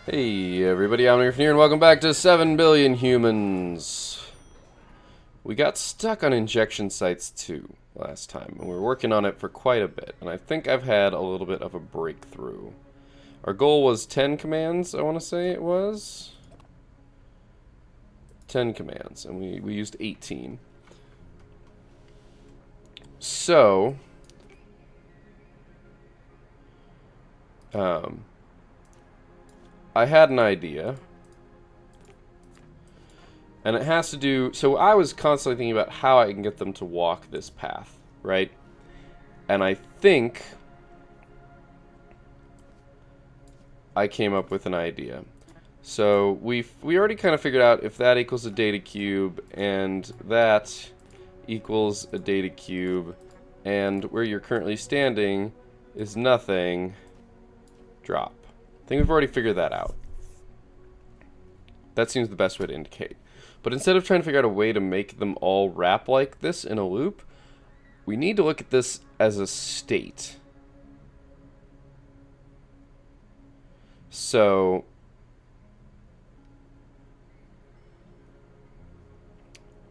Hey everybody, I'm here and welcome back to 7 Billion Humans. We got stuck on injection sites 2 last time, and we were working on it for quite a bit, and I think I've had a little bit of a breakthrough. Our goal was 10 commands, I want to say it was. 10 commands, and we used 18. So, I had an idea. And it has to do... So I was constantly thinking about how I can get them to walk this path, right? And I think I came up with an idea. So we already kind of figured out if that equals a data cube, and that equals a data cube, and where you're currently standing is nothing, drop. I think we've already figured that out. That seems the best way to indicate. But instead of trying to figure out a way to make them all wrap like this in a loop, we need to look at this as a state. So,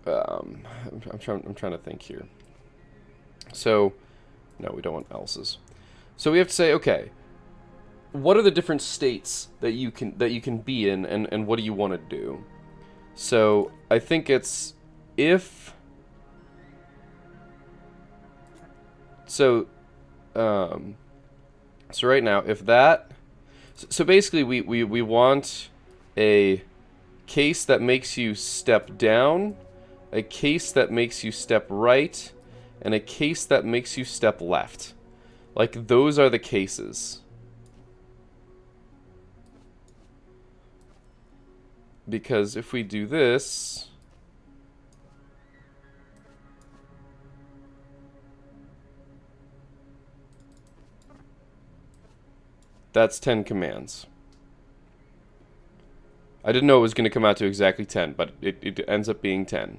I'm trying to think here. So, no, we don't want else's. So we have to say, okay, what are the different states that you can be in, and what do you want to do? So I think it's if so right now if that so basically we want a case that makes you step down, a case that makes you step right, and a case that makes you step left. Like, those are the cases. Because if we do this, that's 10 commands. I didn't know it was going to come out to exactly 10, but it ends up being 10.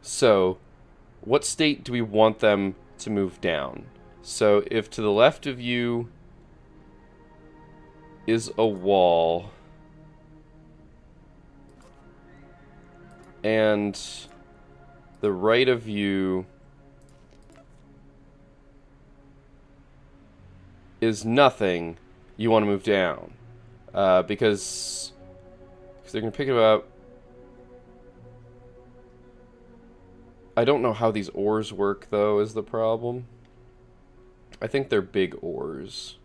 So, what state do we want them to move down? So, if to the left of you is a wall, and the right of you is nothing, you want to move down. Because they're going to pick it up. I don't know how these ores work, though, is the problem. I think they're big ores.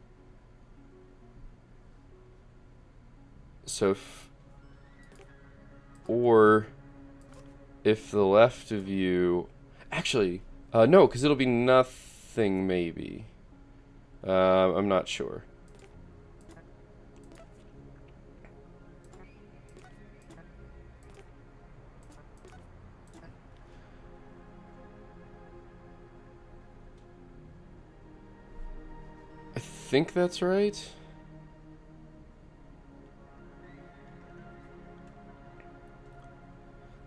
So if the left of you... Actually, no, because it'll be nothing, maybe. I'm not sure. I think that's right.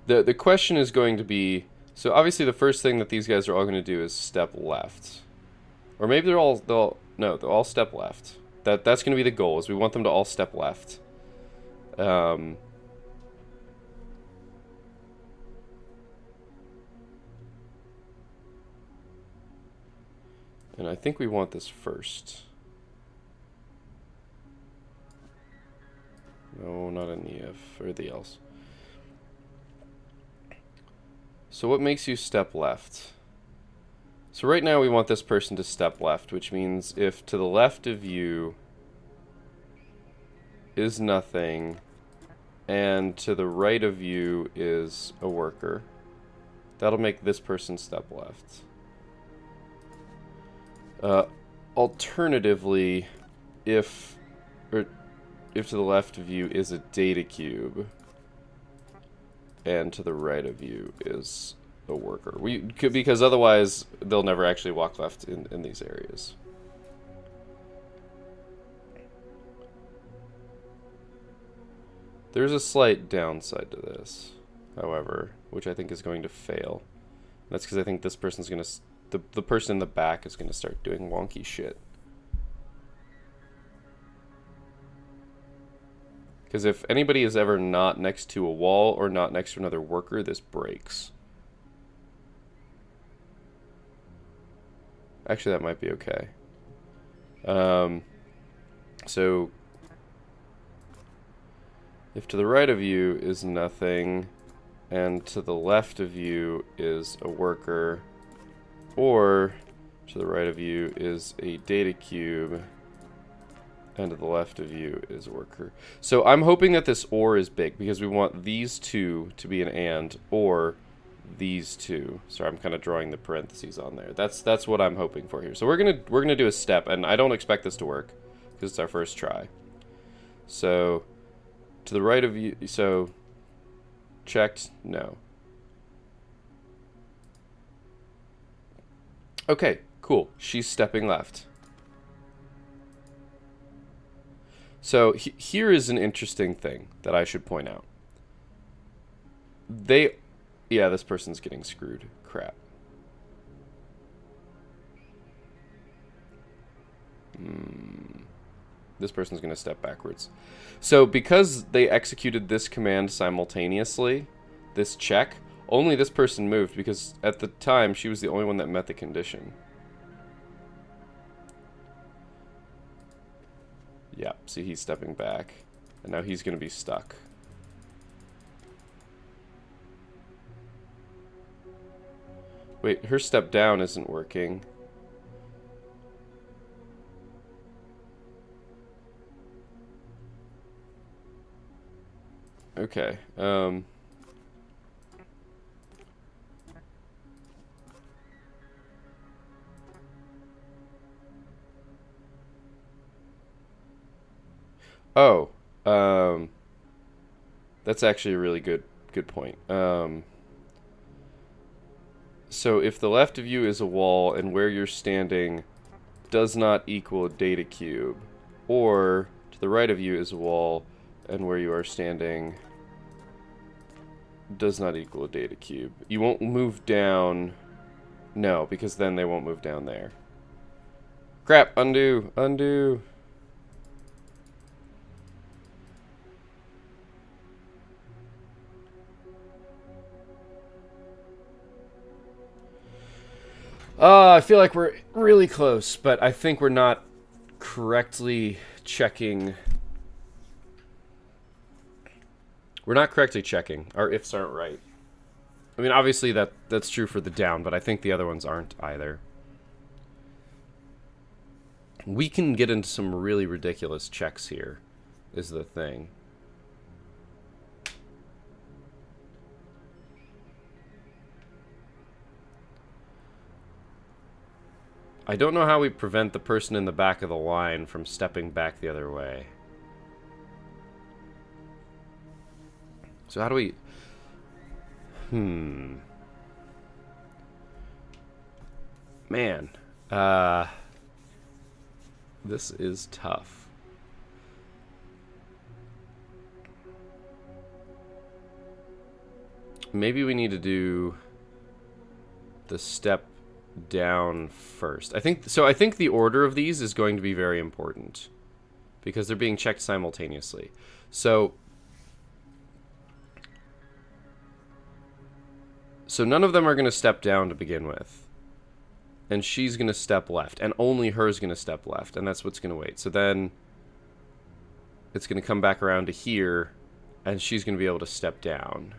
The question is going to be, so obviously the first thing that these guys are all going to do is step left. Or maybe they're all step left. That's going to be the goal, is we want them to all step left. And I think we want this first. No, not an EF, or the else. So what makes you step left? So right now we want this person to step left, which means if to the left of you is nothing, and to the right of you is a worker, that'll make this person step left. Alternatively, if to the left of you is a data cube, and to the right of you is a worker. Because otherwise they'll never actually walk left in these areas. There's a slight downside to this, however, which I think is going to fail. That's because I think this person's going to... The person in the back is going to start doing wonky shit. Because if anybody is ever not next to a wall or not next to another worker, this breaks. Actually, that might be okay. So, if to the right of you is nothing, and to the left of you is a worker, or to the right of you is a data cube, and to the left of you is a worker. So I'm hoping that this or is big, because we want these two to be an and, or these two. Sorry, I'm kind of drawing the parentheses on there. That's what I'm hoping for here. So we're gonna do a step, and I don't expect this to work because it's our first try. So to the right of you, so checked, no. Okay, cool. She's stepping left. So here is an interesting thing that I should point out. Yeah, this person's getting screwed. Crap. This person's going to step backwards. So because they executed this command simultaneously, this check, only this person moved because at the time she was the only one that met the condition. Yeah, see, he's stepping back. And now he's going to be stuck. Wait, her step down isn't working. Okay, oh, that's actually a really good point. So if the left of you is a wall and where you're standing does not equal a data cube, or to the right of you is a wall and where you are standing does not equal a data cube, you won't move down. No, because then they won't move down there. Crap, undo, undo. I feel like we're really close, but I think we're not correctly checking. We're not correctly checking. Our ifs aren't right. I mean, obviously that's true for the down, but I think the other ones aren't either. We can get into some really ridiculous checks here, is the thing. I don't know how we prevent the person in the back of the line from stepping back the other way. So how do we... Man. This is tough. Maybe we need to do the step down first. I think the order of these is going to be very important because they're being checked simultaneously. So none of them are going to step down to begin with. And she's going to step left. And only her's going to step left. And that's what's going to wait. So then it's going to come back around to here. And she's going to be able to step down.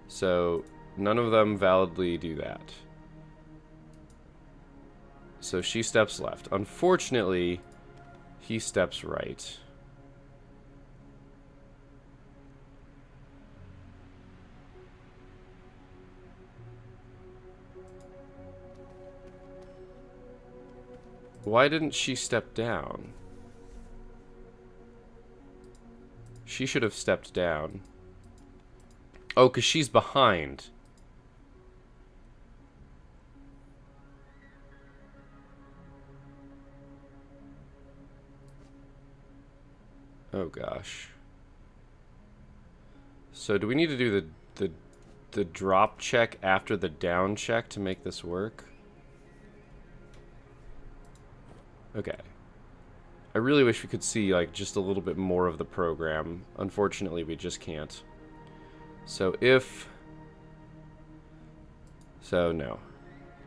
So none of them validly do that. So she steps left. Unfortunately, he steps right. Why didn't she step down? She should have stepped down. Oh, because she's behind. Oh gosh. So do we need to do the drop check after the down check to make this work? Okay. I really wish we could see, like, just a little bit more of the program. Unfortunately, we just can't. So if... So, no.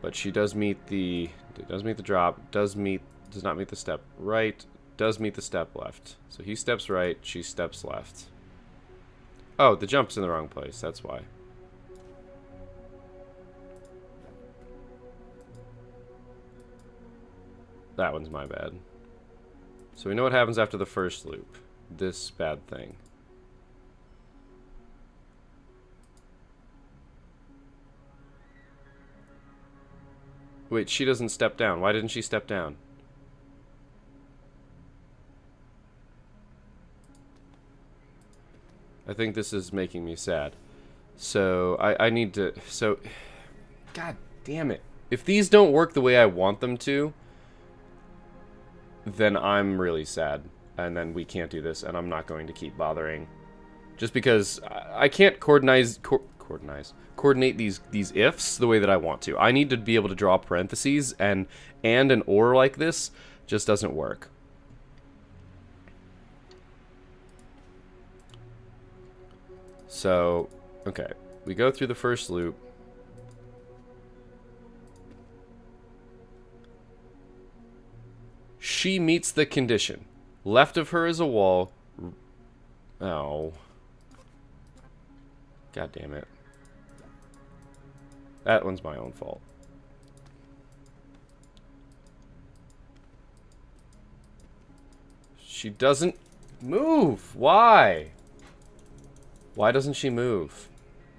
But she does meet the... Does meet the drop. Does not meet the step right. Does meet the step left. So he steps right, she steps left. Oh, the jump's in the wrong place. That's why. That one's my bad. So we know what happens after the first loop. This bad thing. Wait, she doesn't step down. Why didn't she step down? I think this is making me sad. So, I need to... So, God damn it. If these don't work the way I want them to, then I'm really sad. And then we can't do this, and I'm not going to keep bothering. Just because I can't coordinate these ifs the way that I want to. I need to be able to draw parentheses, and an or like this just doesn't work. So, okay. We go through the first loop. She meets the condition. Left of her is a wall. Oh. God damn it. That one's my own fault. She doesn't move. Why? Why doesn't she move?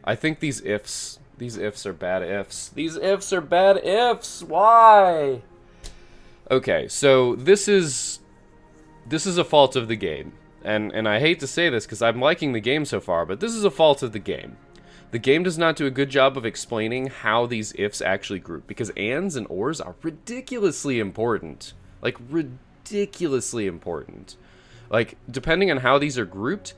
I think these ifs are bad ifs. These ifs are bad ifs. Why? Okay, so this is a fault of the game. And I hate to say this because I'm liking the game so far, but this is a fault of the game. The game does not do a good job of explaining how these ifs actually group, because ands and ors are ridiculously important. Like, ridiculously important. Like, depending on how these are grouped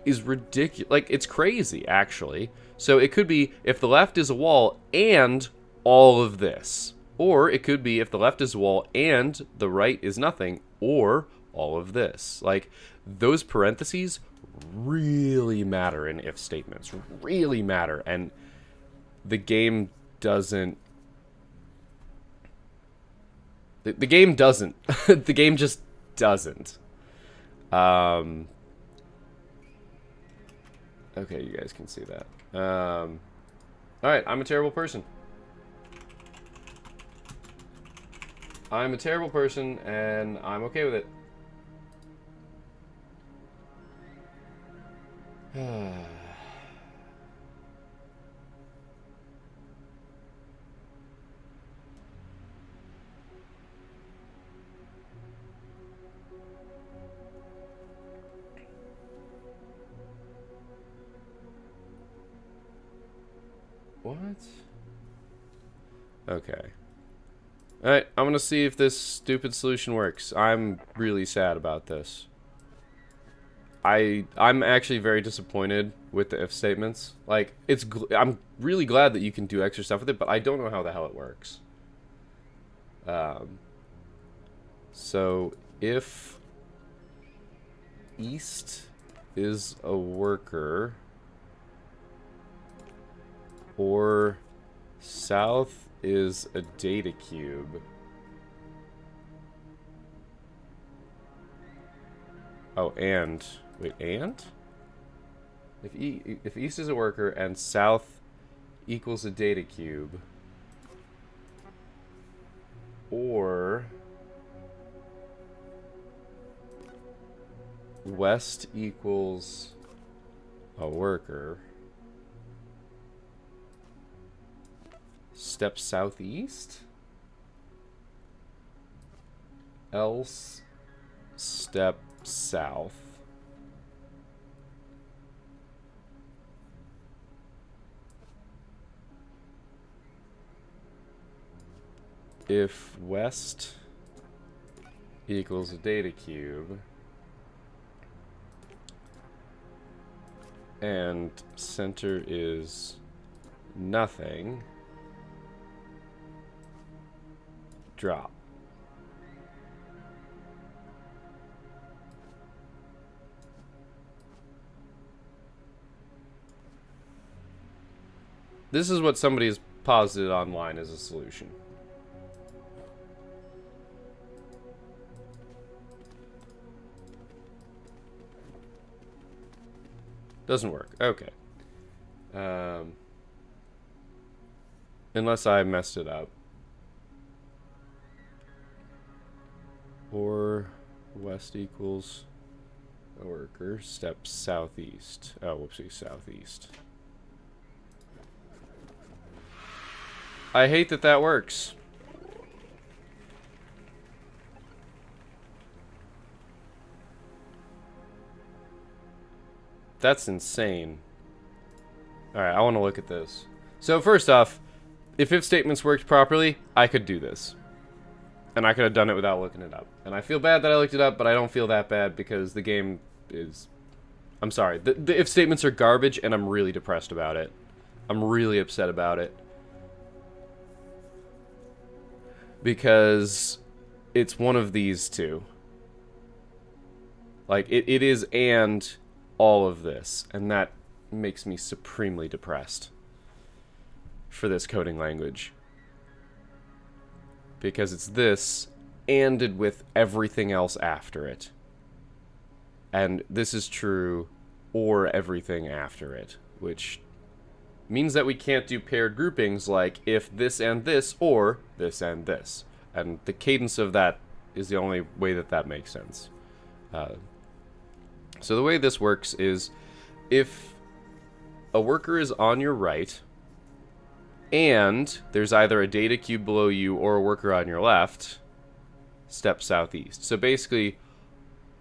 is ridiculous. Like, it's crazy, actually. So it could be if the left is a wall and all of this. Or it could be if the left is a wall and the right is nothing, or all of this. Like, those parentheses really matter in if statements. Really matter. And the game doesn't... The game doesn't. The game just doesn't. Okay, you guys can see that. Alright, I'm a terrible person. I'm a terrible person, and I'm okay with it. What? Okay. Alright, I'm gonna see if this stupid solution works. I'm really sad about this. I'm actually very disappointed with the if statements. Like, I'm really glad that you can do extra stuff with it, but I don't know how the hell it works. So if east is a worker, or south is a data cube. Oh, and wait, and if east is a worker and south equals a data cube, or west equals a worker, step southeast, else step south. If west equals a data cube and center is nothing, drop. This is what somebody has posited online as a solution. Doesn't work. Okay. Unless I messed it up. Or west equals a worker. Step southeast. Oh, whoopsie, southeast. I hate that that works. That's insane. Alright, I want to look at this. So first off, if statements worked properly, I could do this. And I could have done it without looking it up. And I feel bad that I looked it up, but I don't feel that bad because the game is... I'm sorry. The if statements are garbage, and I'm really depressed about it. I'm really upset about it. Because it's one of these two. Like, it is and all of this. And that makes me supremely depressed for this coding language. Because it's this anded with everything else after it. And this is true or everything after it, which means that we can't do paired groupings like if this and this or this and this. And the cadence of that is the only way that that makes sense. So the way this works is if a worker is on your right and there's either a data cube below you or a worker on your left, step southeast. So basically,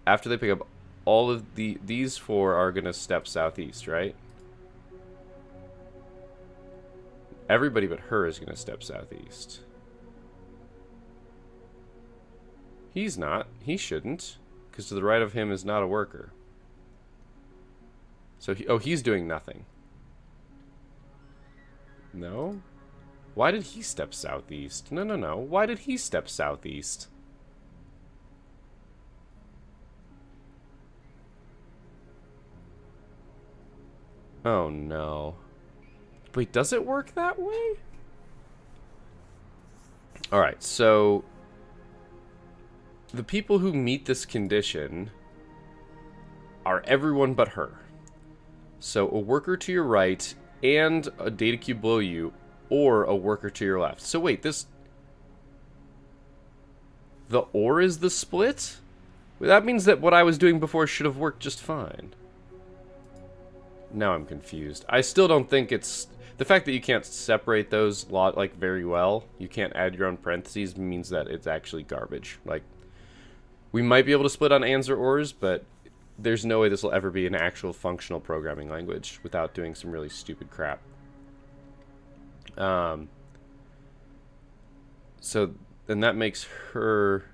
after they pick up all of these four are going to step southeast, right? Everybody but her is going to step southeast. He's not. He shouldn't. Because to the right of him is not a worker. So, he's doing nothing. No? Why did he step southeast? No, no, no. Why did he step southeast? Oh, no. Wait, does it work that way? Alright, so... the people who meet this condition are everyone but her. So, a worker to your right and a data cube below you, or a worker to your left. So wait, this... the or is the split? Well, that means that what I was doing before should have worked just fine. Now I'm confused. I still don't think it's... the fact that you can't separate those like very well, you can't add your own parentheses, means that it's actually garbage. Like, we might be able to split on ands or ors, but there's no way this will ever be an actual functional programming language without doing some really stupid crap. So then that makes her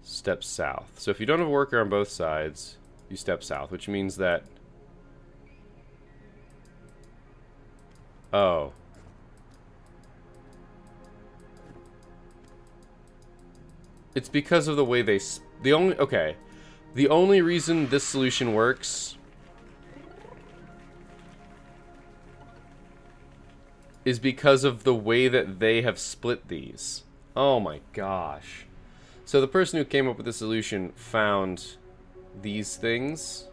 step south. So if you don't have a worker on both sides, you step south, which means that... oh. It's because of the way they... okay. The only reason this solution works is because of the way that they have split these. Oh my gosh. So the person who came up with the solution found these things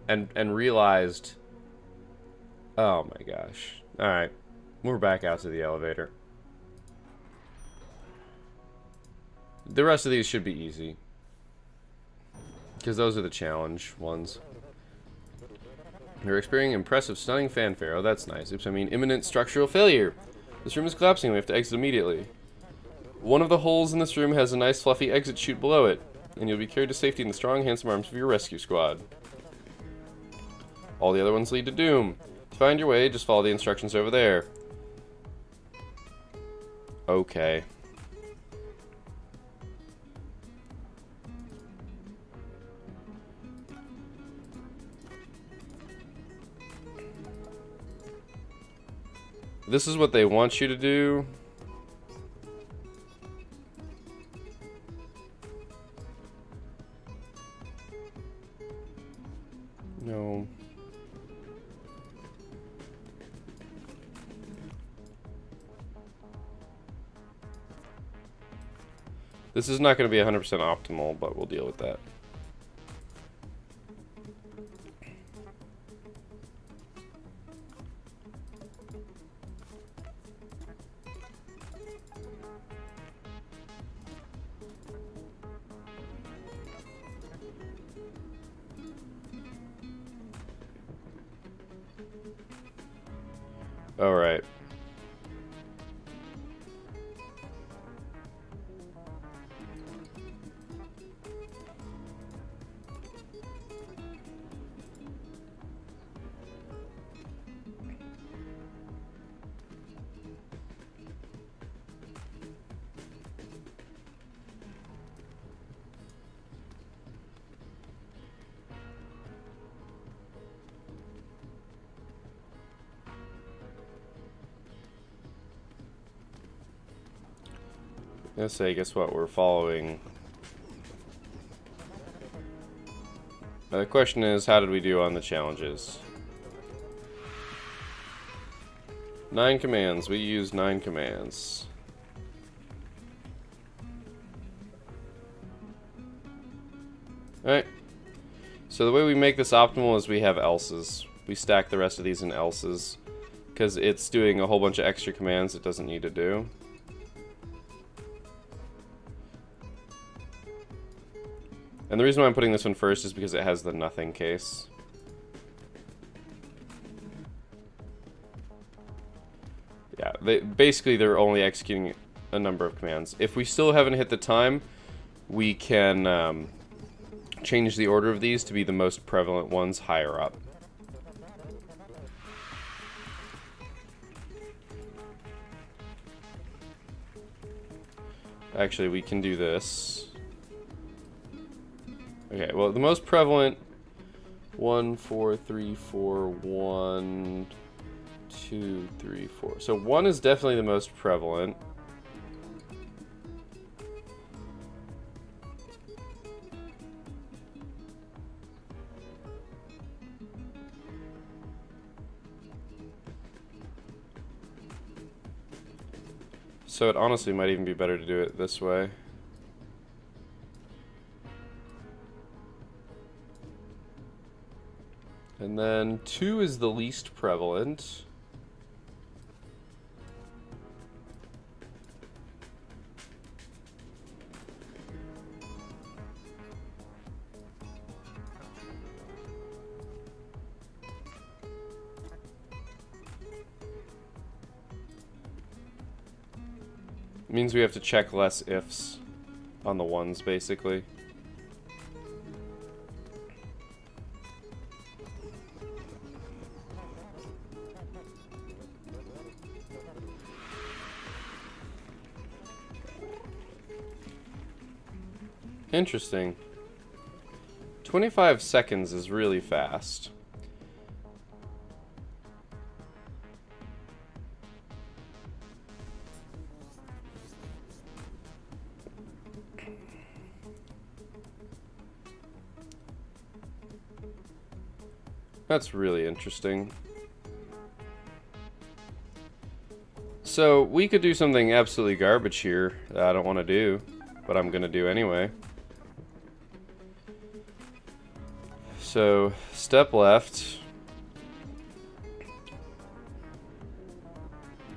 and realized... oh my gosh. Alright. We're back out to the elevator. The rest of these should be easy. Because those are the challenge ones. You're experiencing impressive, stunning fanfare. Oh, that's nice. Oops, I mean imminent structural failure. This room is collapsing. We have to exit immediately. One of the holes in this room has a nice fluffy exit chute below it, and you'll be carried to safety in the strong, handsome arms of your rescue squad. All the other ones lead to doom. To find your way, just follow the instructions over there. Okay. This is what they want you to do. No. This is not going to be 100% optimal, but we'll deal with that. All right. Let's say, guess what? We're following. The question is, how did we do on the challenges? 9 commands. We used 9 commands. Alright. So the way we make this optimal is we have else's. We stack the rest of these in else's, because it's doing a whole bunch of extra commands it doesn't need to do. And the reason why I'm putting this one first is because it has the nothing case. Yeah, basically they're only executing a number of commands. If we still haven't hit the time, we can change the order of these to be the most prevalent ones higher up. Actually, we can do this. Okay, well, the most prevalent 1, 4, 3, 4, 1, 2, 3, 4. So 1 is definitely the most prevalent. So it honestly might even be better to do it this way. And then 2 is the least prevalent. It means we have to check less ifs on the ones, basically. Interesting. 25 seconds is really fast. That's really interesting. So we could do something absolutely garbage here that I don't want to do, but I'm going to do anyway. So, step left.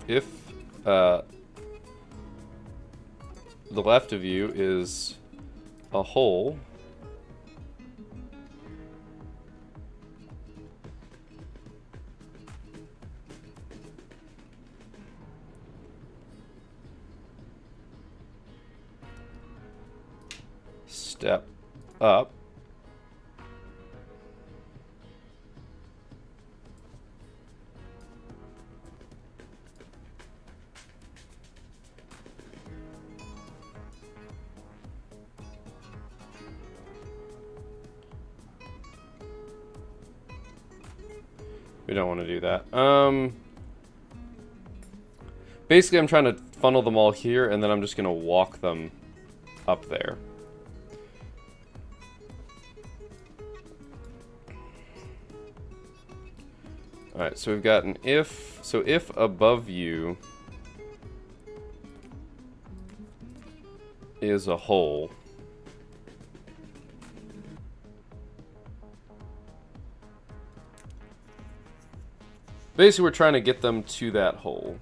If the left of you is a hole, step up. We don't want to do that. Basically, I'm trying to funnel them all here, and then I'm just going to walk them up there. Alright, so we've got an if. So if above you is a hole. Basically, we're trying to get them to that hole.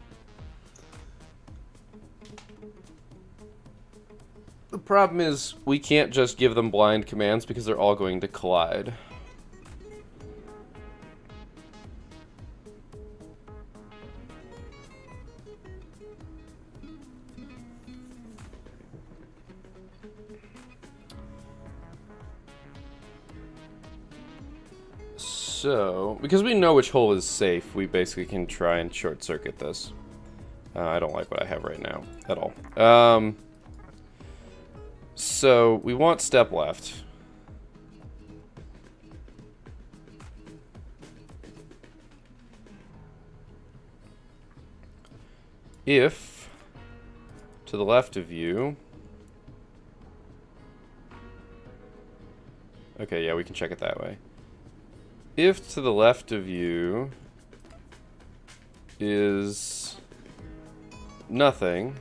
The problem is we can't just give them blind commands because they're all going to collide. So, because we know which hole is safe, we basically can try and short circuit this. I don't like what I have right now at all. So we want step left. If to the left of you... Okay, yeah, we can check it that way. If to the left of you is nothing,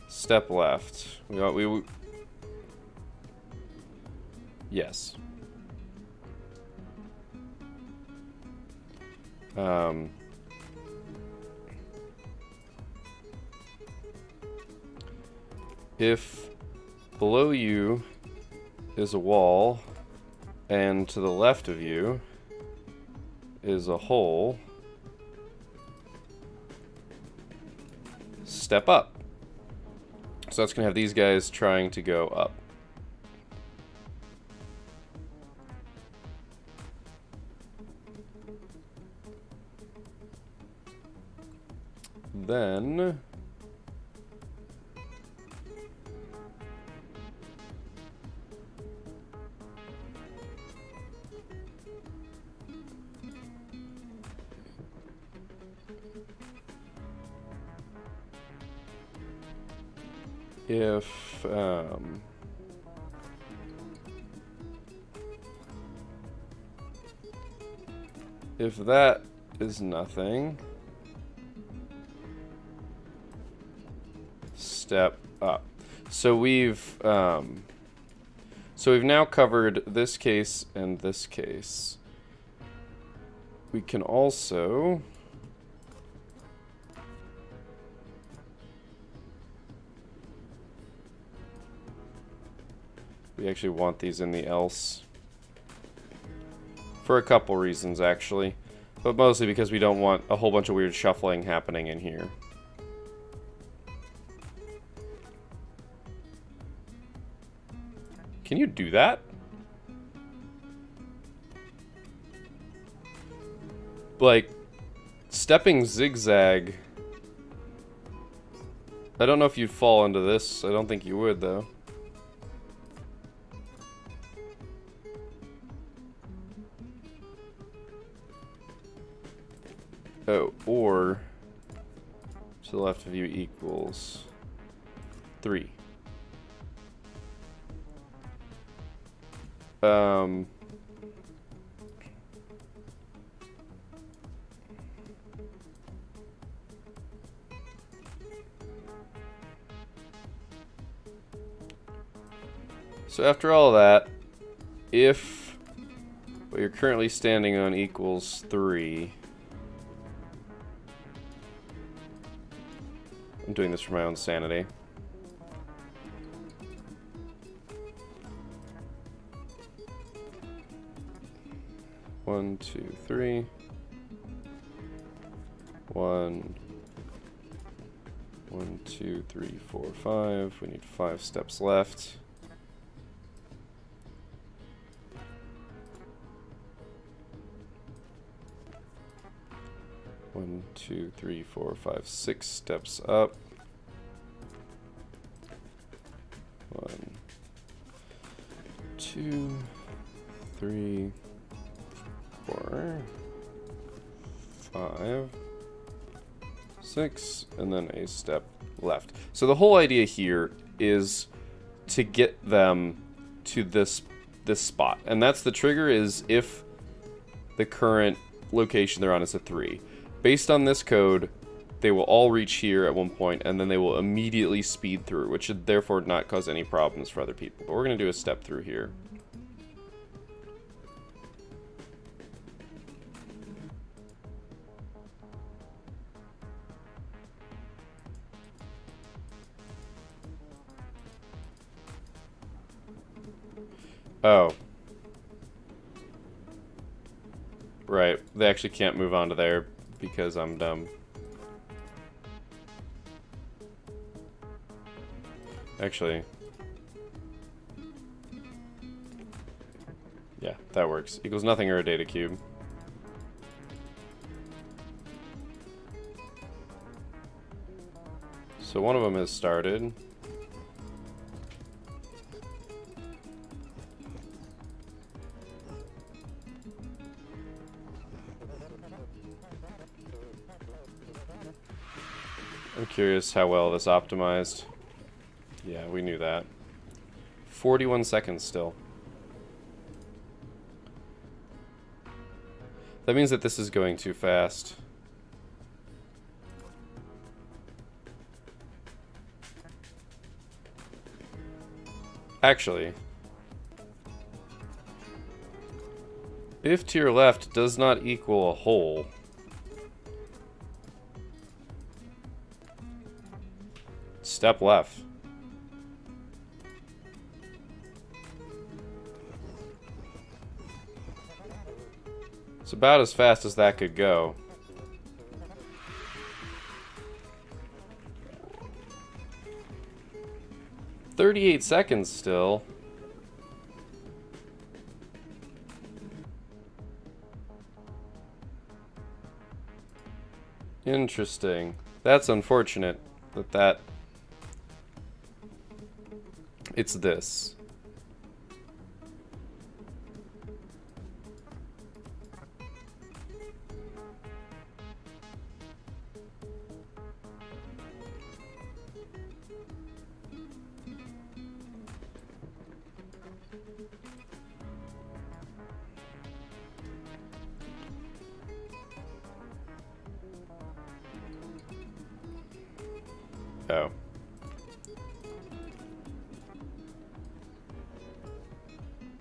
step left. Yes. If below you is a wall, and to the left of you is a hole, step up. So that's going to have these guys trying to go up. Then... if that is nothing, step up. So we've now covered this case and this case. We can also we actually want these in the else for a couple reasons, actually, but mostly because we don't want a whole bunch of weird shuffling happening in here. Can you do that? Like, stepping zigzag. I don't know if you'd fall into this. I don't think you would, though. Oh, or to the left of you equals 3. So after all that, if what you're currently standing on equals 3, I'm doing this for my own sanity. One, two, three. 1, 2, 3, 4, 5. We need 5 steps left. One, 2, 3, 4, 5, 6 steps up. 1, 2, 3, 4, 5, 6, and then a step left. So the whole idea here is to get them to this spot, and that's the trigger is if the current location they're on is a 3. Based on this code, they will all reach here at one point, and then they will immediately speed through, which should therefore not cause any problems for other people. But we're going to do a step through here. Oh. Right, they actually can't move on to there because I'm dumb. Actually. Yeah, that works. Equals nothing or a data cube. So one of them has started. I'm curious how well this optimized. Yeah, we knew that. 41 seconds still. That means that this is going too fast. Actually, if to your left does not equal a hole, step left. It's about as fast as that could go. "38 seconds still. Interesting. That's unfortunate that it's this. Oh.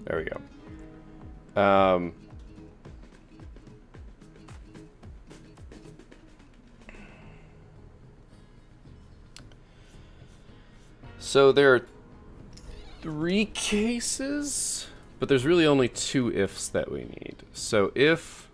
There we go. So there are 3 cases, but there's really only 2 ifs that we need. So if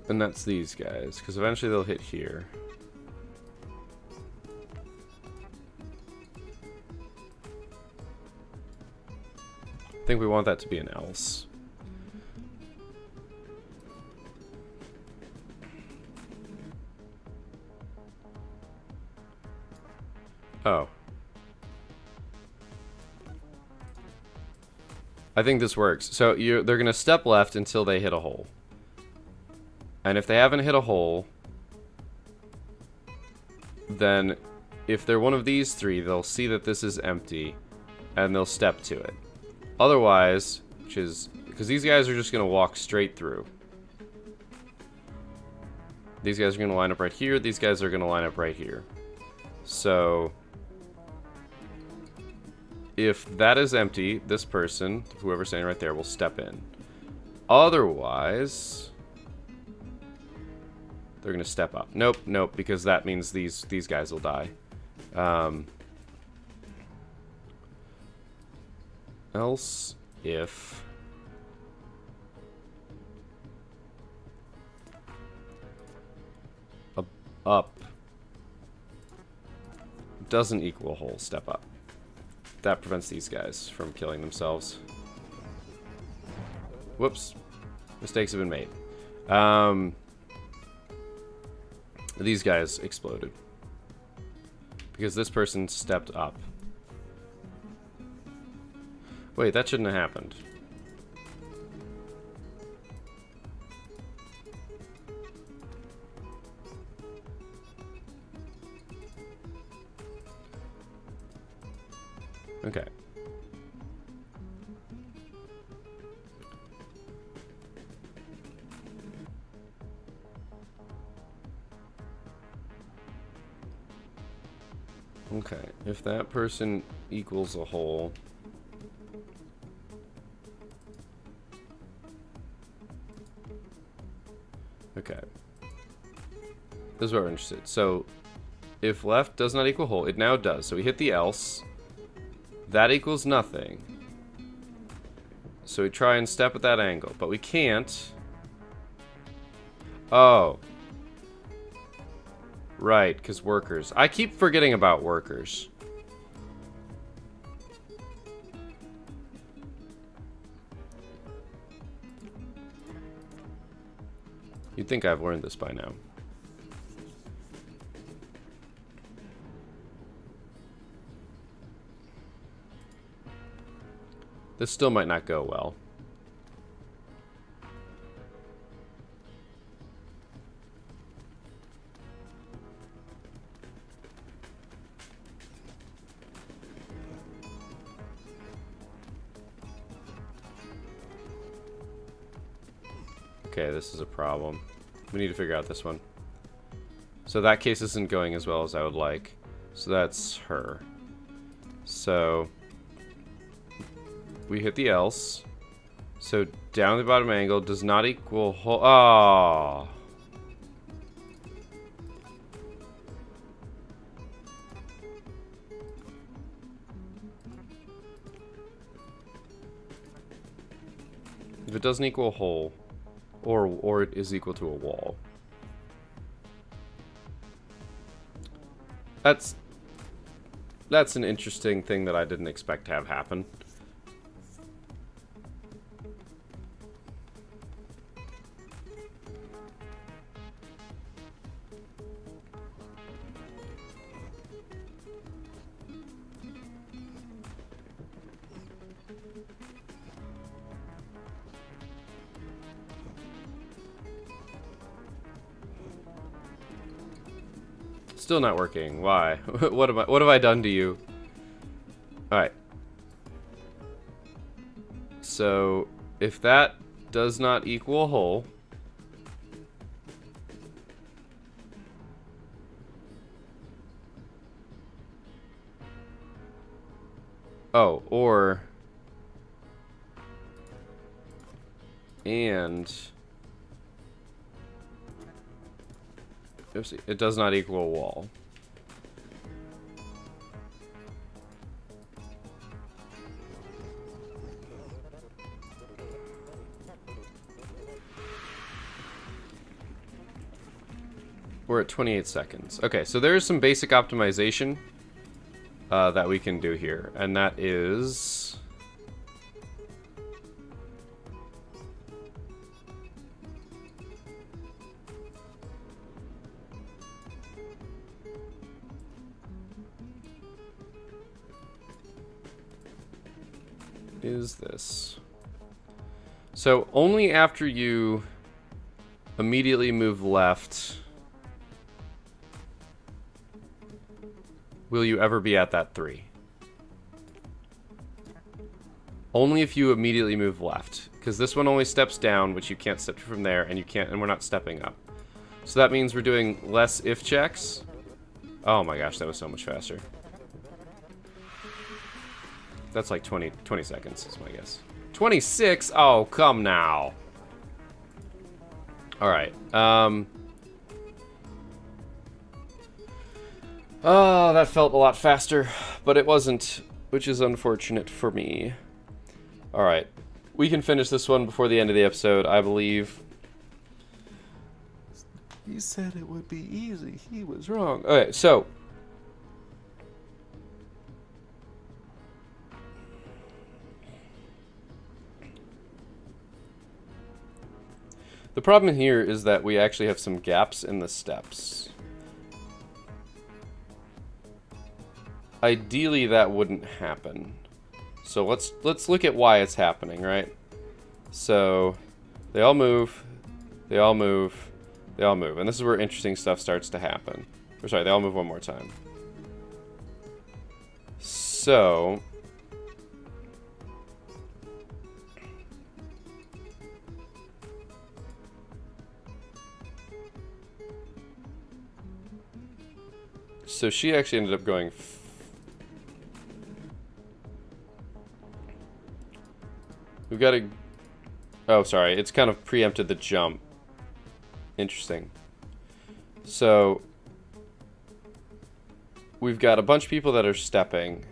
and that's these guys, because eventually they'll hit here. I think we want that to be an else. Oh. I think this works. So they're going to step left until they hit a hole. And if they haven't hit a hole, then if they're one of these 3, they'll see that this is empty, and they'll step to it. Otherwise, which is, because these guys are just going to walk straight through. These guys are going to line up right here, these guys are going to line up right here. So, if that is empty, this person, whoever's standing right there, will step in. Otherwise, they're going to step up. Nope, nope, because that means these guys will die. Else if up doesn't equal a hole, step up. That prevents these guys from killing themselves. Whoops. Mistakes have been made. These guys exploded. Because this person stepped up. Wait, that shouldn't have happened. Okay. Okay, if that person equals a whole... Okay. This is what we're interested. So, if left does not equal whole, it now does. So we hit the else. That equals nothing. So we try and step at that angle, but we can't. Oh. Right, because workers. I keep forgetting about workers. You'd think I've learned this by now. This still might not go well. Okay, this is a problem. We need to figure out this one. So that case isn't going as well as I would like. So that's her. So we hit the else. So down the bottom angle does not equal whole. Oh. If it doesn't equal whole, or it is equal to a wall. That's an interesting thing that I didn't expect to have happen. Still not working. Why? What have I done to you? Alright. So, if that does not equal whole, oh, or and oopsie, it does not equal a wall. We're at 28 seconds. Okay, so there's some basic optimization that we can do here, and that is this. So only after you immediately move left will you ever be at that 3. Only if you immediately move left, because this one only steps down, which you can't step from there, and you can't, and we're not stepping up. So that means we're doing less if checks. Oh my gosh, that was so much faster. That's like 20 seconds is my guess. 26? Oh, come now. Alright. Oh, that felt a lot faster, but it wasn't, which is unfortunate for me. Alright. We can finish this one before the end of the episode, I believe. He said it would be easy. He was wrong. Okay, so the problem here is that we actually have some gaps in the steps. Ideally, that wouldn't happen. So let's look at why it's happening, right? So they all move, they all move, they all move. And this is where interesting stuff starts to happen. Or sorry, they all move one more time. So she actually ended up going we've got to... Oh, sorry. It's kind of preempted the jump. Interesting. So we've got a bunch of people that are stepping.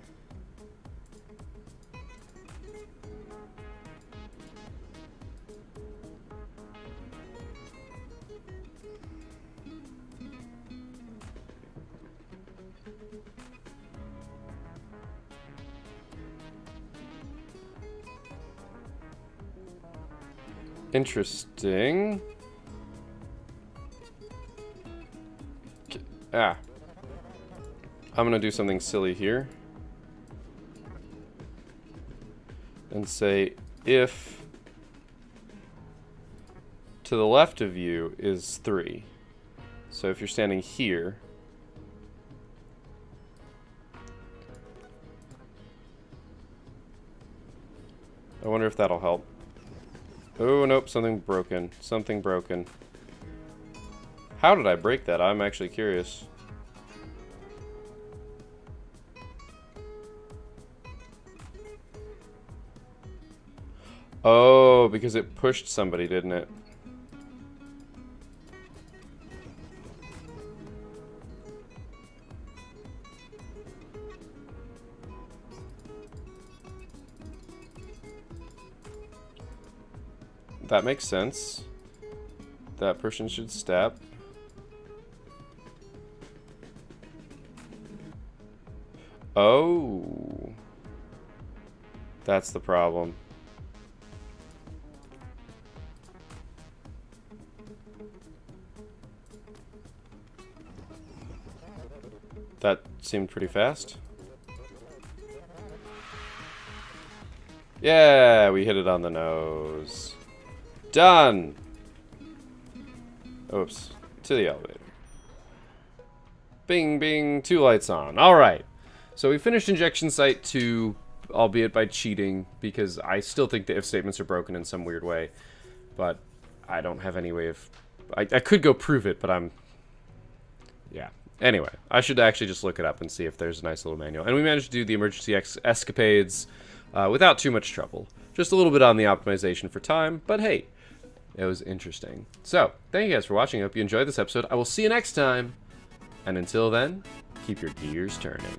Interesting. Ah. I'm gonna do something silly here. And say if to the left of you is 3. So if you're standing here, I wonder if that'll help. Oh, nope, something broken. Something broken. How did I break that? I'm actually curious. Oh, because it pushed somebody, didn't it? That makes sense. That person should step. Oh. That's the problem. That seemed pretty fast. Yeah, we hit it on the nose. Done! Oops. To the elevator. Bing, bing, 2 lights on. Alright. So we finished Injection Site 2, albeit by cheating, because I still think the if statements are broken in some weird way. But I don't have any way of... I could go prove it, but I'm... Yeah. Anyway, I should actually just look it up and see if there's a nice little manual. And we managed to do the emergency escapades without too much trouble. Just a little bit on the optimization for time, but hey, it was interesting. So, thank you guys for watching. I hope you enjoyed this episode. I will see you next time. And until then, keep your gears turning.